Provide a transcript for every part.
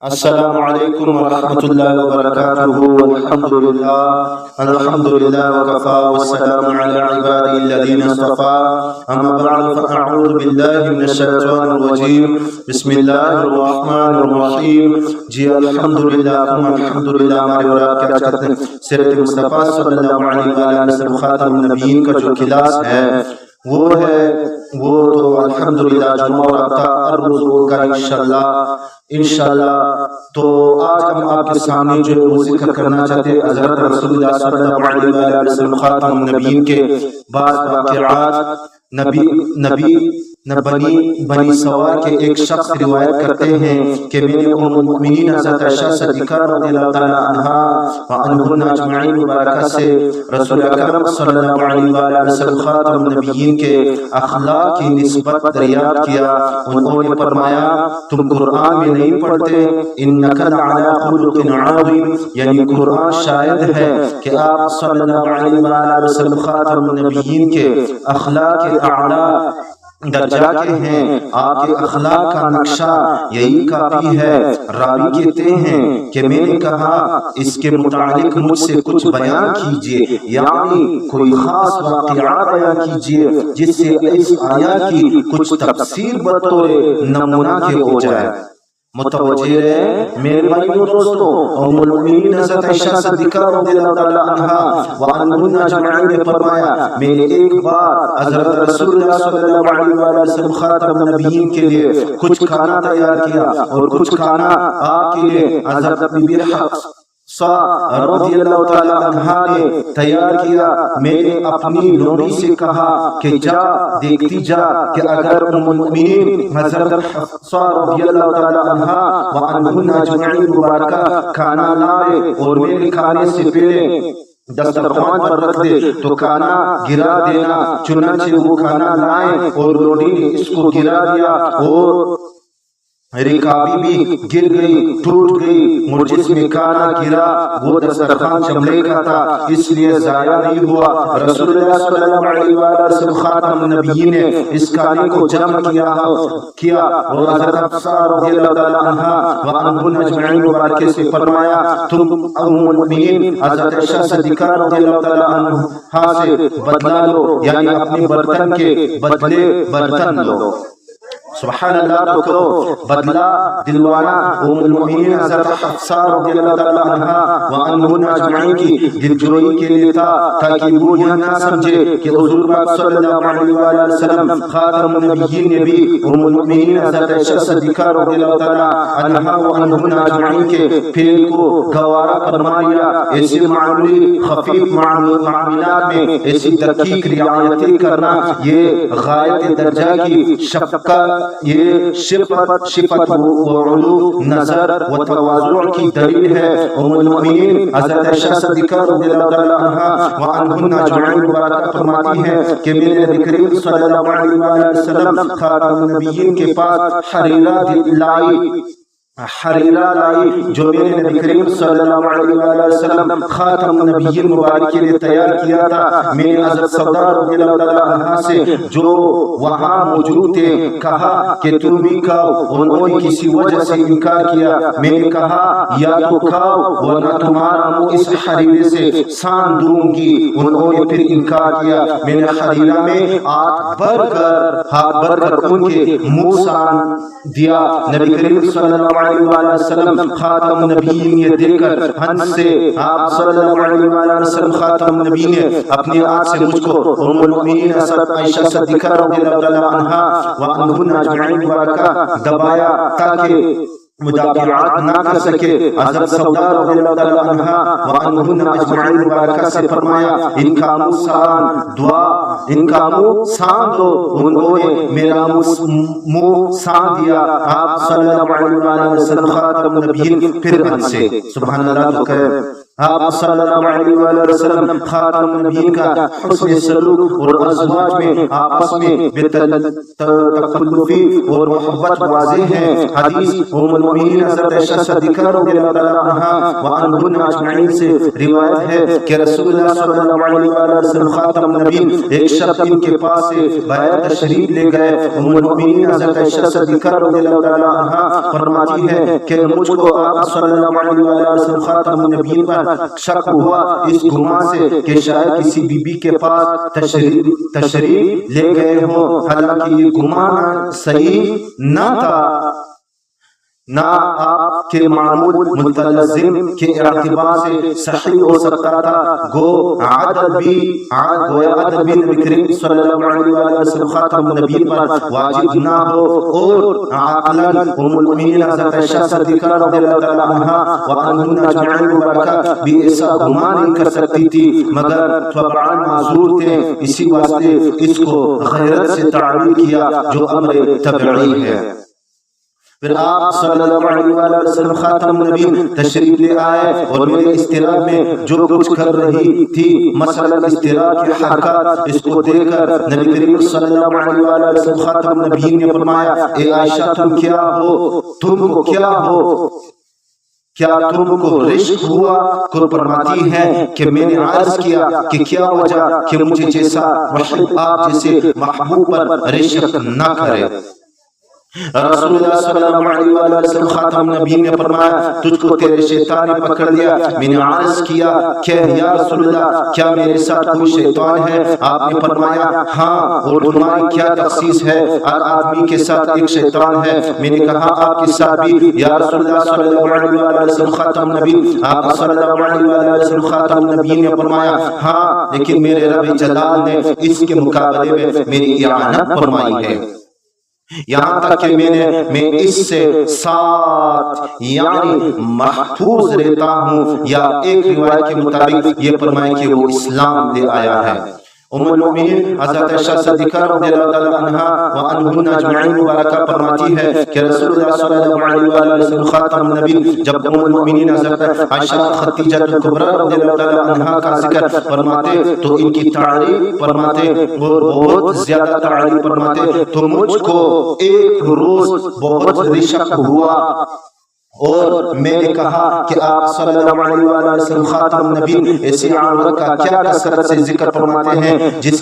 السلام علیکم ورحمۃ اللہ وبرکاتہ الحمد للہ وکفا والسلام علی عبادہ الذین اصطفى اما بعد فاعوذ باللہ من الشیطان الرجیم بسم اللہ الرحمن الرحیم جی الحمد للہ ہمارے اور آپ کیا چاہتے ہیں سیرت مصطفیٰ صلی اللہ علیہ وسلم خاتم النبیین کا جو کلاس ہے وہ تو الحمدللہ جمعہ اور ہفتہ ہر روز ہوگا انشاءاللہ تو آج ہم آپ کے سامنے جو وہ ذکر کرنا چاہتے ہیں حضرت رسول اللہ صلی اللہ علیہ وسلم خاتم النبیین کے بعض واقعات بنی سوار کے ایک شخص روایت کرتے ہیں کہ میں نے ام المؤمنین حضرت عائشہ صدیقہ رضی اللہ تعالی عنہا وعنہن اجمعین مبارکہ سے رسول اکرم صلی اللہ علیہ وسلم خاتم النبیین کے اخلاق کی نسبت دریافت کیا۔ انہوں نے فرمایا تم قرآن میں نہیں پڑھتے انک لعلی خلق عظیم، یعنی قرآن شاہد ہے کہ آپ صلی اللہ علیہ وسلم خاتم النبیین کے اخلاق اعلی درجہ کے ہیں، آپ کے اخلاق کا نقشہ یہی کافی ہے۔ راوی کہتے ہیں کہ میں نے کہا اس کے متعلق مجھ سے کچھ بیان کیجئے، یعنی کوئی خاص واقعہ بیان کیجئے جس سے اس آیات کی کچھ تفسیر بطور نمونہ کے ہو جائے۔ متوجہ ہے میرے بھائیو دوستو، ام المؤمنین حضرت عائشہ صدیقہ رضی اللہ تعالی عنہا وعنہن اجمعین نے فرمایا میں نے ایک بار حضرت رسول اللہ صلی اللہ علیہ وسلم خاتم النبیین کے لیے کچھ کھانا تیار کیا اور کچھ کھانا آپ کے لیے حضرت بی بی حفصہ رضی اللہ تعالی عنہا نے تیار کیا۔ میں نے اپنی لونڈی سے کہا کہ جا دیکھتی جا کہ اگر ام المؤمنین حضرت حفصہ رضی اللہ تعالی عنہا وعنہن اجمعین مبارکہ کھانا لائے اور میرے کھانے سے پہلے دسترخوان پر رکھ دے تو کھانا گرا دینا۔ چنانچہ وہ کھانا لائے اور لونڈی نے اس کو گرا دیا اور رکابی بھی گر گئی، ٹوٹ گئی، اور جس میں کھانا گرا وہ دسترخوان چمڑے کا تھا، اس لیے ضائع نہیں ہوا۔ رسول اللہ صلی اللہ علیہ وسلم خاتم النبیین نے اس کھانے کو جمع کیا اور حضرت حفصہ رضی اللہ تعالی عنہا وعنہن اجمعین مبارکہ سے فرمایا تم ام المؤمنین حضرت عائشہ صدیقہ رضی اللہ تعالی عنہا سے بدلہ لو، یعنی اپنے برتن کے بدلے برتن لو۔ سبحان اللہ تو کرو، بدلہ دلوانا ام المؤمنین حضرت حفصہ رضی اللہ تعالی عنہا وعنہن اجمعین کی دلجوئی کے لیے تھا، تاکہ وہ یہ نہ سمجھے کہ حضور پاک صلی اللہ علیہ وسلم خاتم النبیین نے بھی ام المؤمنین حضرت عائشہ صدیقہ رضی اللہ تعالی عنہا وعنہن اجمعین کے فعل کو گوارا فرمایا۔ ایسے معمولی خفیف معاملات میں ایسی دقیق رعایتیں کرنا یہ غایت درجہ کی شفقت، یہ شفت و علو نظر و تواضع کی دلیل ہے۔ ام المؤمنین حضرت عائشہ صدیقہ رضی اللہ تعالی عنہا وعنہن اجمعین مبارکہ فرماتی ہیں کہ میرے نبی کریم صلی اللہ علیہ وسلم خاتم النبیین کے پاس حریرہ لائی جو میرے نبی کریم صلی اللہ علیہ وسلم خاتم النبیین مبارک کے لیے تیار کیا تھا۔ میں نے حضرت سودا رضی اللہ تعالی عنہا سے جو وہاں موجود تھے کہا کہ تم بھی کھاؤ، انہوں نے کسی وجہ سے انکار کیا۔ میں نے کہا یا تو کھاؤ ورنہ تمہارا منہ اس حریرے سے سان دوں گی، انہوں نے پھر انکار کیا۔ میں نے حریرہ میں ہاتھ بھر کر ان کے منہ سان دیا۔ نبی کریم صلی اللہ علیہ وسلم خاتم النبیین یہ دیکھ کر ہنس سے آپ صلی اللہ علیہ وسلم خاتم النبیین نے اپنے ہاتھ سے مجھ کو ام المؤمنین حضرت عائشہ صدیقہ رضی اللہ تعالی عنہا وعنہن اجمعین مبارکہ دبایا تاکہ مدافعات نہ کر سکے۔ حضرت سودا رضی اللہ تعالی عنہا وعنہن اجمعین مبارکہ سے فرمایا ان کا منہ سان دو، انہوں نے میرا منہ سان دیا۔ آپ صلی اللہ علیہ وسلم خاتم النبیین پھر ہنسے۔ سبحان اللہ تو کہے آپ صلی اللہ علیہ وسلم خاتم النبیین کا حسن سلوک اور ازواج میں آپس میں تکلفی اور محبت واضح ہے۔ حدیث ام المؤمنین حضرت عائشہ صدیقہ رضی اللہ تعالی عنہا وعنہن اجمعین سے روایت ہے کہ رسول اللہ صلی اللہ علیہ وسلم خاتم النبیین ایک شخص ان کے پاس سے بیعت تشریف لے گئے۔ ام المؤمنین حضرت عائشہ صدیقہ رضی اللہ تعالی عنہا فرماتی ہے کہ مجھ کو آپ صلی اللہ علیہ وسلم خاتم النبیین پر شک ہوا اس گمان سے کہ شاید کسی بی بی کے پاس تشریف لے گئے ہوں، حالانکہ یہ گمان صحیح نہ تھا، نہ آپ کے معمول متلزم کے اعتبار سے صحیح ہو سکتا تھا۔ گو عدد بھی نبی کریم صلی اللہ علیہ وسلم خاتم النبیین پر واجب نہ ہو، اور عقلاً ام المؤمنین حضرت عائشہ صدیقہ رضی اللہ تعالی عنہا وعنہن اجمعین مبارکہ بھی ایسا گمان نہیں کر سکتی تھی، مگر طبعاً معذور تھے، اسی واسطے اس کو غیرت سے تعبیر کیا جو امر طبعی ہے۔ پھر آپ صلی اللہ علیہ وسلم خاتم النبیین تشریف لے آئے اور میرے اضطراب میں جو کچھ کر رہی تھی مثلا اضطراب کی حرکات، اس کو دیکھ کر نبی کریم صلی اللہ علیہ وسلم خاتم النبیین نے فرمایا اے عائشہ تم کو کیا ہو، کیا تم کو رشک ہوا؟ کو فرماتی ہے کہ میں نے عرض کیا کہ کیا وجہ کہ مجھے جیسا محب آپ جیسے محبوب پر رشک نہ کرے۔ رسول اللہ صلی اللہ علیہ وسلم خاتم النبیین نے فرمایا تجھ کو تیرے شیطان نے پکڑ لیا۔ میں نے عرض کیا کہ یا رسول اللہ کیا میرے ساتھ کوئی شیطان ہے؟ آپ نے فرمایا ہاں، اور تمہاری کیا تخصیص ہے؟ ہر آدمی کے ساتھ ایک شیطان ہے۔ میں نے کہا آپ کے ساتھ بھی؟ یا رسول اللہ صلی اللہ علیہ وسلم خاتم النبیین، آپ صلی اللہ علیہ وسلم خاتم النبیین نے فرمایا ہاں، لیکن میرے رب جلال نے اس کے مقابلے میں میری اعانت فرمائی ہے، یہاں تک کہ میں اس سے ساتھ یعنی محفوظ رہتا ہوں، یا ایک روایت کے مطابق یہ فرمائے کہ وہ اسلام لے آیا ہے۔ ام المؤمنین حضرت عائشہ صدیقہ رضی اللہ تعالی عنہا وعنہن اجمعین مبارکہ فرماتی ہے کہ رسول اللہ صلی اللہ علیہ وسلم خاتم النبیین جب ام المؤمنین حضرت عائشہ خدیجہ کبریٰ رضی اللہ تعالی عنہا کا ذکر فرماتے تو ان کی تعریف فرماتے اور بہت زیادہ تعریف فرماتے تو مجھ کو ایک روز بہت رشک ہوا، اور میں نے کہا کہ آپ صلی اللہ علیہ وسلم خاتم النبیین ایسی عورت کا کیا کثرت سے ذکر فرماتے ہیں جس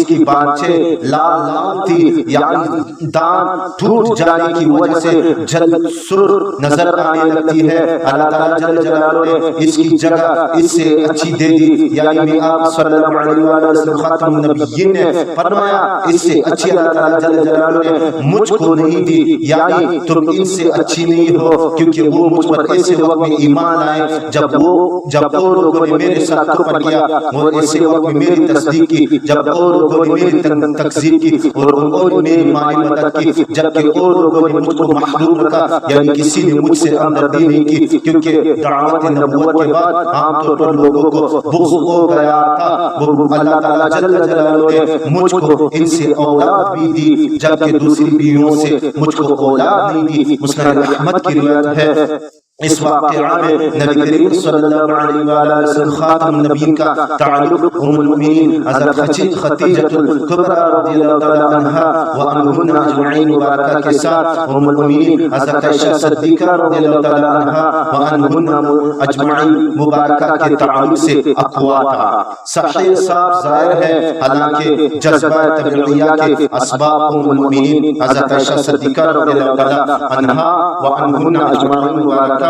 کی بانچیں لال تھی، یعنی دان ٹوٹ جانے کی وجہ سے جلد سرخ نظر آنے لگتی ہے۔ اللہ تعالیٰ جل جلالہ نے اس کی جگہ اس سے اچھی دے دی، یعنی میں آپ صلی اللہ علیہ وسلم خاتم النبیین نے فرمایا اس سے اچھی اللہ تعالیٰ جل جلالہ نے مجھ کو نہیں دی، یعنی تم ان سے اچھی نہیں ہو، کیونکہ وہ مجھ پر ایسے وقت میں ایمان آئے جب اور لوگوں نے میرے ساتھ کفر کیا، اور ایسے وقت میں میری تصدیق کی جب اور لوگوں نے میری تکذیب کی، اور میری مالی مدد کی جبکہ اور لوگوں نے مجھ کو محروم رکھا، یعنی کسی نے مجھ سے ہمدردی نہیں کی، کیونکہ دعوت نبوت کے بعد عام طور پر لوگوں کو بغض ہو گیا تھا۔ وہ اللہ تعالیٰ جل جلالہ نے مجھ کو ان سے اولاد بھی دی جبکہ دوسری بیویوں سے مجھ کو اولاد نہیں دی۔ مسند احمد کی روایت ہے۔ اس واقعہ میں نبی کریم صلی اللہ علیہ وسلم خاتم النبیین کا تعلق ام المؤمنین حضرت خدیجہ کبریٰ رضی اللہ تعالی عنہا وعنہن اجمعین مبارکہ کے ساتھ ام المؤمنین حضرت عائشہ صدیقہ رضی اللہ تعالی عنہا وعنہن اجمعین مبارکہ کے تعلق سے اقوا تھا۔ صحیح صاف ظاہر ہے، حالانکہ جذبہ طبعیہ کے اسباب ام المؤمنین حضرت عائشہ صدیقہ رضی اللہ تعالی عنہا وعنہن اجمعین مبارکہ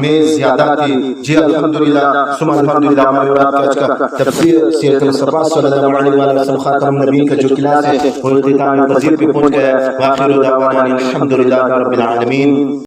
میں زیادہ تھی۔ جی الحمدللہ ثم الحمدللہ، ہمارے رات کا آج کا تفسیر سیرت مصطفیٰ صلی اللہ علیہ وسلم خاتم النبیین کا جو کلاس ہے وہ اختتام پذیر پہ پہنچ گیا ہے۔ وآخر دعوانا الحمدللہ رب العالمین۔